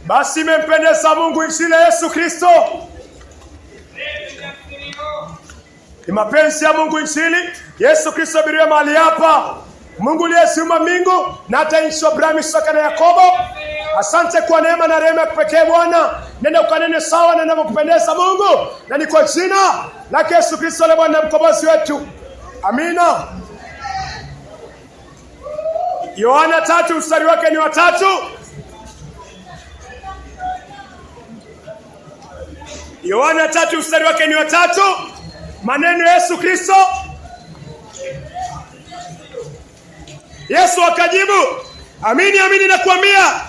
Basi imempendeza Mungu injili ya Yesu Kristo. Ni mapenzi ya Mungu injili Yesu Kristo abiria mahali hapa. Mungu aliyeziumba mbingu na hata nchi, Abrahamu, Isaka na Yakobo. Asante kwa neema na rehema pekee Bwana. Nenda ukanene sawa na ninavyokupendeza Mungu, na ni kwa jina lake Yesu Kristo le Bwana mkombozi wetu. Amina. Yohana 3 mstari wake ni wa 3. Yohana 3 mstari wake ni wa 3. Maneno ya Yesu Kristo. Yesu akajibu, amini amini nakuambia,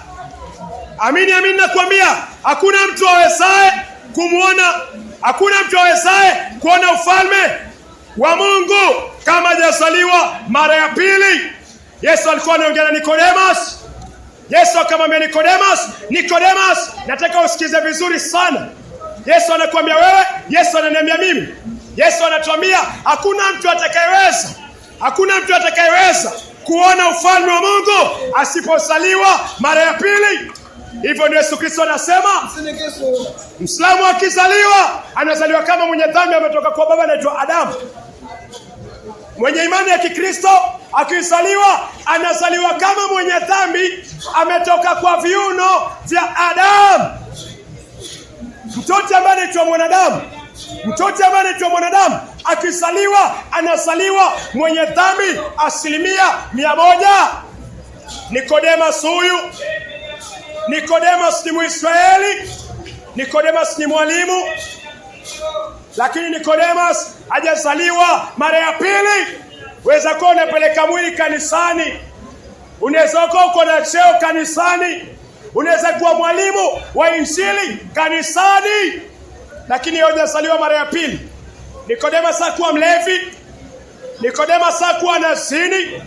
amini amini nakuambia, hakuna mtu awezaye kumuona, hakuna mtu awezaye kuona ufalme wa Mungu kama hajazaliwa mara ya pili. Yesu alikuwa anaongea na Nicodemus. Yesu akamwambia Nicodemus, Nicodemus, nataka usikize vizuri sana. Yesu anakuambia wewe, Yesu ananiambia mimi. Yesu anatuambia hakuna mtu atakayeweza, hakuna mtu atakayeweza kuona ufalme wa Mungu asipozaliwa mara ya pili. Hivyo ndio Yesu Kristo anasema, Muislamu akizaliwa anazaliwa kama mwenye dhambi, ametoka kwa baba anaitwa Adamu. Mwenye imani ya Kikristo akizaliwa anazaliwa kama mwenye dhambi, ametoka kwa viuno vya Adamu. Mtoto ambaye anaitwa mwanadamu, mtoto ambaye anaitwa mwanadamu akizaliwa anazaliwa mwenye dhambi 100%. Nicodemus huyu, Nicodemus ni Mwisraeli, Nicodemus ni mwalimu, lakini Nicodemus hajazaliwa mara ya pili. Weza kuwa unapeleka mwili kanisani, unaweza kuwa uko na cheo kanisani, unaweza kuwa mwalimu wa injili kanisani, lakini hujazaliwa mara ya pili. Nicodemus hakuwa mlevi, Nicodemus hakuwa anazini.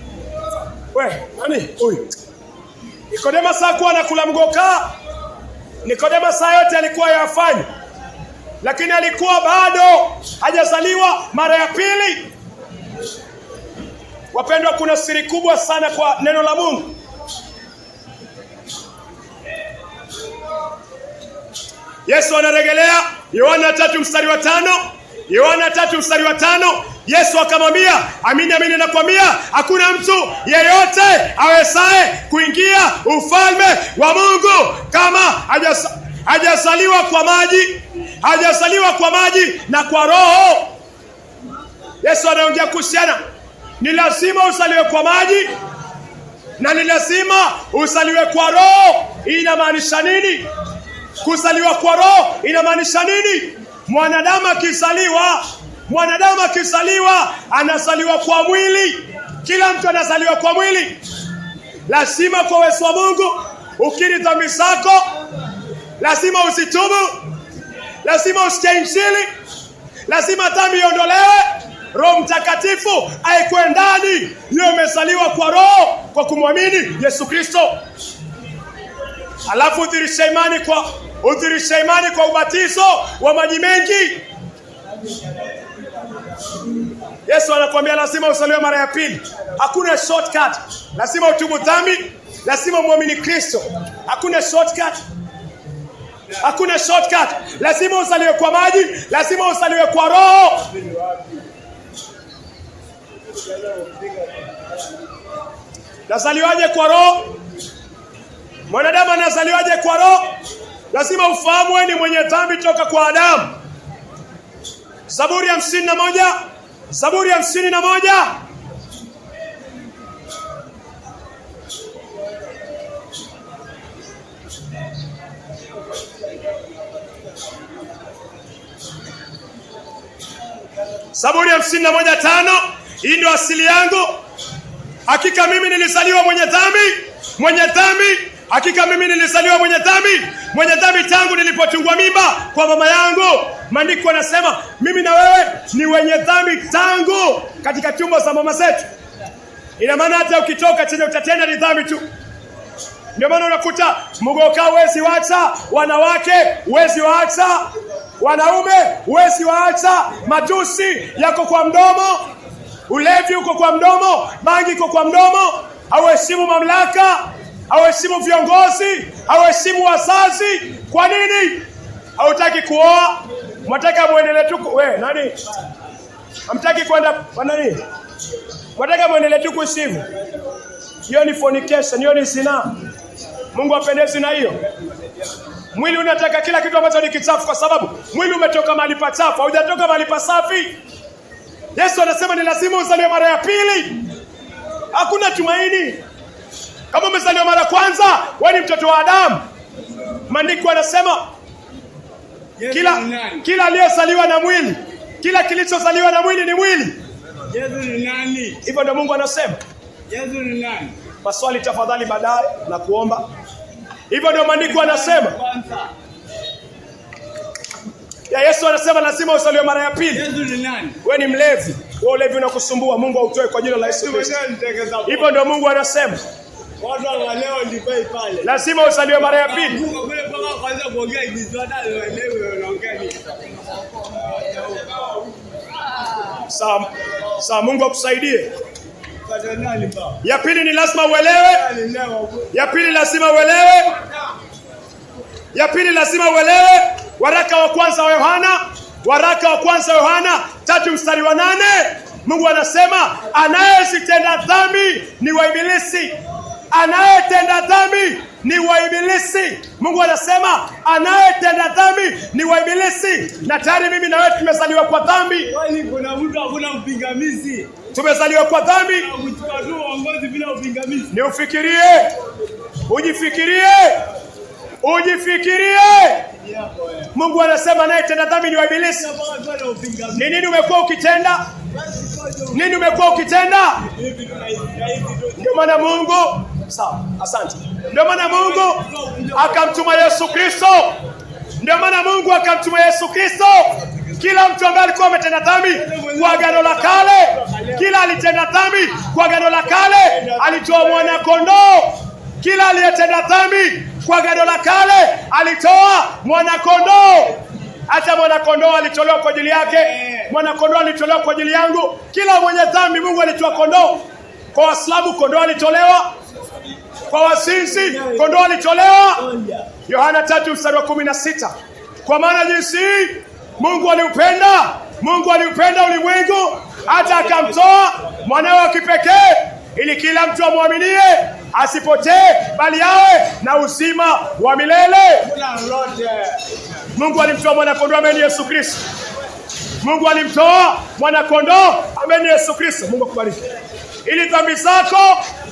Nani huyu? Nicodemus hakuwa anakula mgoka. Nicodemus yote alikuwa yafanya, lakini alikuwa bado hajazaliwa mara ya pili. Wapendwa, kuna siri kubwa sana kwa neno la Mungu. Yesu anarejelea Yohana 3 mstari wa 5. Yohana 3 mstari wa 5. Yesu akamwambia, amini amini nakwambia, hakuna mtu yeyote awezaye kuingia ufalme wa Mungu kama hajazaliwa kwa maji, hajazaliwa kwa maji na kwa Roho. Yesu anaongea kuhusiana, ni lazima uzaliwe kwa maji na ni lazima uzaliwe kwa Roho. Hii inamaanisha nini? Kuzaliwa kwa Roho inamaanisha nini? Mwanadamu akizaliwa anazaliwa kwa mwili. Kila mtu anazaliwa kwa mwili. Lazima kwa uwezo wa Mungu ukiri dhambi zako, lazima usitubu, lazima usikie injili, lazima dhambi iondolewe, Roho Mtakatifu aikuwe ndani. Yeye umezaliwa kwa Roho kwa kumwamini Yesu Kristo. Alafu udhirisha imani kwa ubatizo wa maji mengi. Yesu anakuambia lazima usaliwe mara ya pili. Hakuna shortcut. Lazima utubu dhambi, lazima muamini Kristo. Hakuna shortcut. Hakuna shortcut. Lazima usaliwe kwa maji, lazima usaliwe kwa Roho. Nazaliwaje kwa Roho? Mwanadamu anazaliwaje kwa Roho? Lazima ufahamu wewe ni mwenye dhambi toka kwa Adamu. Zaburi ya 51. Zaburi ya 51. Zaburi ya 51:5. Hii ndio asili yangu. Hakika mimi nilizaliwa mwenye dhambi, mwenye dhambi. Hakika mimi nilizaliwa mwenye dhambi, mwenye dhambi tangu nilipotungwa mimba kwa mama yangu. Maandiko yanasema mimi na wewe ni wenye dhambi tangu katika tumbo za mama zetu. Ina maana hata ukitoka chenye utatenda ni dhambi tu. Ndio maana unakuta mgoka huwezi waacha, wanawake huwezi waacha, wanaume huwezi waacha, matusi yako kwa mdomo, ulevi uko kwa mdomo, bangi uko kwa mdomo, hauheshimu mamlaka. hauheshimu viongozi, hauheshimu wazazi. Kwa nini? Hautaki kuoa, mwataka muendelee tu nani? Hamtaki kwenda kwa nani? Mwataka muendelee tu kuishi. Hiyo ni fornication, hiyo ni zina. Mungu apendezwi na hiyo. Mwili unataka kila kitu ambacho ni kichafu kwa sababu mwili umetoka mahali pachafu, haujatoka mahali pasafi. Yesu anasema ni lazima uzaliwe mara ya pili. Hakuna tumaini. Kama umezaliwa mara kwanza, wewe ni mtoto wa Adamu. Maandiko yanasema kila aliyezaliwa na mwili, kila kilichozaliwa na mwili ni mwili. Yesu ni nani? Hivyo ndio Mungu anasema. Yesu ni nani? Maswali tafadhali baadaye na kuomba. Hivyo ndio maandiko yanasema. Ya Yesu anasema lazima uzaliwe mara ya pili. Yesu ni nani? Wewe ni mlevi. Wewe ulevi unakusumbua, Mungu autoe kwa jina la Yesu Kristo. Hivyo ndio Mungu anasema. Watu wa leo ndivyo pale. Lazima uzaliwe mara ya pili. Mungu kule paka kwanza kuongea hizi watu wanaelewa wanaongea nini? Sawa, Mungu akusaidie. Ya pili ni lazima uelewe. Ya pili lazima uelewe. Ya pili lazima uelewe. Waraka wa kwanza wa Yohana 3:8. Mungu anasema anayezitenda dhambi ni wa ibilisi. Anayetenda dhambi ni wa ibilisi. Mungu anasema anayetenda dhambi ni wa ibilisi. Na tayari mimi na wewe tumezaliwa kwa dhambi. Kwani kuna mtu hakuna mpingamizi? Tumezaliwa kwa dhambi. Kuchukua uongozi bila upingamizi. Ni ufikirie. Ujifikirie. Mungu anasema anayetenda dhambi ni wa ibilisi. Ni nini umekuwa ukitenda? Nini umekuwa ukitenda? Ndio maana Mungu, sawa, asante. Ndio maana Mungu akamtuma Yesu Kristo. Kila mtu ambaye alikuwa ametenda dhambi kwa agano la kale, kila alitenda dhambi kwa agano la kale alitoa mwana kondoo. Kila aliyetenda dhambi kwa agano la kale alitoa mwana kondoo. Hata mwana kondoo alitolewa kwa ajili yake. Mwana kondoo alitolewa kwa ajili yangu. Kila mwenye dhambi Mungu alitoa kondoo. Kwa Waislamu kondoo alitolewa. Kwa wazinzi kondoo alitolewa. Yohana 3:16. Kwa maana jinsi Mungu aliupenda ulimwengu hata akamtoa mwanawe wa kipekee ili kila mtu amwaminie asipotee bali awe na uzima wa milele. Mungu alimtoa mwana kondoo ambaye ni Yesu Kristo. Mungu alimtoa mwana kondoo ambaye ni Yesu Kristo. Mungu akubariki. Ili dhambi zako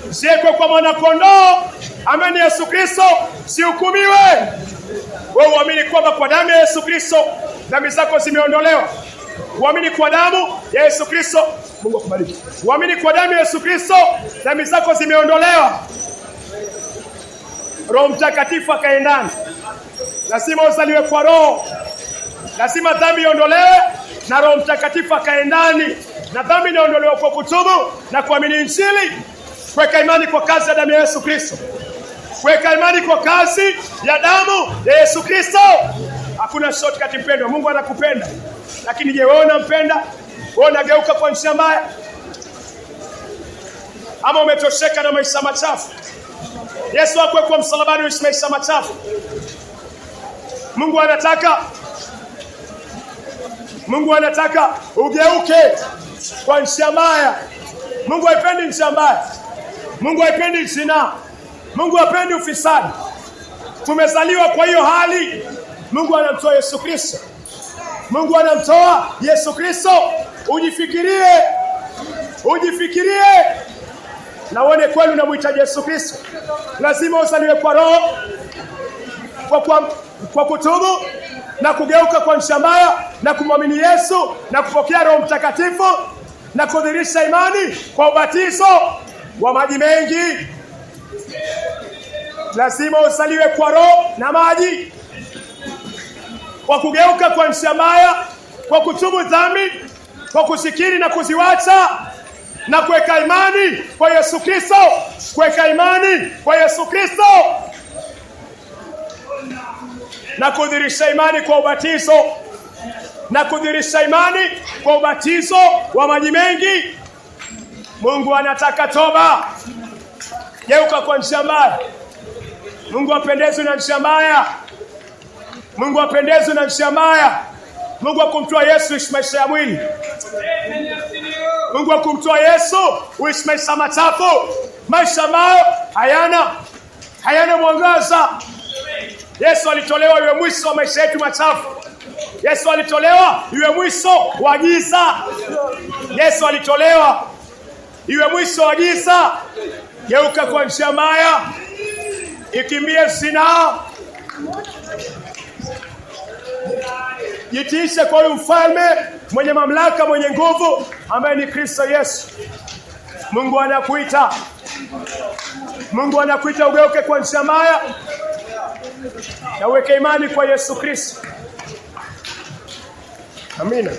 ziwekwe kwa mwana kondoo ambaye ni Yesu Kristo, sihukumiwe. Wewe uamini kwamba kwa damu ya Yesu Kristo dhambi zako zimeondolewa. Uamini kwa damu ya Yesu Kristo. Mungu akubariki. Uamini kwa damu ya Yesu Kristo dhambi zako zimeondolewa. Roho Mtakatifu akae ndani. Lazima uzaliwe kwa Roho. Lazima dhambi iondolewe na Roho Mtakatifu akae ndani. Na dhambi inaondolewa kwa kutubu na kuamini Injili. Kuweka imani kwa kazi ya damu ya Yesu Kristo. Kuweka imani kwa kazi ya damu ya Yesu Kristo. Hakuna shortcut mpendwa. Mungu anakupenda. Lakini je, wewe unampenda? Wewe unageuka kwa njia mbaya? Ama umetosheka na maisha machafu? Yesu hakuwa msalabani uishi maisha machafu. Mungu anataka ugeuke kwa njia mbaya. Mungu haipendi njia mbaya. Mungu haipendi zina. Mungu hapendi ufisadi. Tumezaliwa kwa hiyo hali. Mungu anamtoa Yesu Kristo. Ujifikirie. Na uone kweli unamhitaji Yesu Kristo. Lazima uzaliwe kwa Roho, kwa kutubu na kugeuka kwa njia mbaya na kumwamini Yesu na kupokea Roho Mtakatifu na kudhihirisha imani kwa ubatizo wa maji mengi. Lazima uzaliwe kwa Roho na maji, kwa kugeuka kwa njia mbaya, kwa kutubu dhambi, kwa kusikiri na kuziwacha na kuweka imani kwa Yesu Kristo. Na kudhihirisha imani kwa ubatizo wa maji mengi. Mungu anataka toba. Geuka kwa njia mbaya. Mungu apendezwe na njia mbaya. Mungu apendezwe na njia mbaya. Mungu akumtoa Yesu uishi maisha ya mwili. Mungu akumtoa Yesu uishi maisha machafu, maisha ambayo hayana mwangaza. Yesu alitolewa iwe mwisho wa maisha yetu machafu. Yesu alitolewa iwe mwisho wa giza. Yesu alitolewa iwe mwisho wa giza. Geuka kwa njia mbaya, ikimbie zinaa, jitiishe kwa huyu mfalme mwenye mamlaka, mwenye nguvu, ambaye ni Kristo Yesu. Mungu anakuita. Mungu anakuita ugeuke kwa njia mbaya na uweke imani kwa Yesu Kristo. Amina.